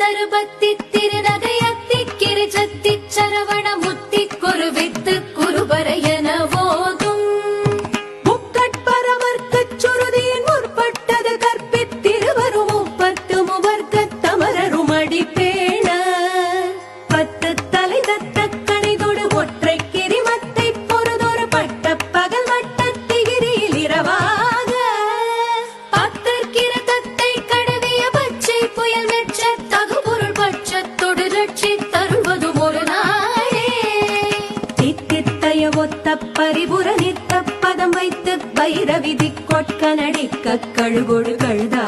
தருபத்தி திருநகையத்தி கிரிஜத்தி சரவண முத்தி குருவித்து குருபரையன போதும் முக்கட்பரமர்க்கச் சுருதியின் முற்பட்டது கற்பித்திருவரும் முப்பத்து முவர்க்க தமரரும் அடிப்பேண பத்து தலை தத்த கணிதொடு ஒற்றை கிரிமத்தை பொறுதொரு பட்ட பகல் வட்டத்திகிரியில் இரவாக பத்தற்கிற தத்தை கடவிய பச்சை புயல் மெச்ச தகுபொருள் பட்சத்தொடு ரட்சி தருவதும் ஒரு நாளே தித்தித்தைய ஒத்த பரிபுர நித்த பதம் வைத்து வைரவிதி கொட்க நடிக்க கழுகொடு கழுதா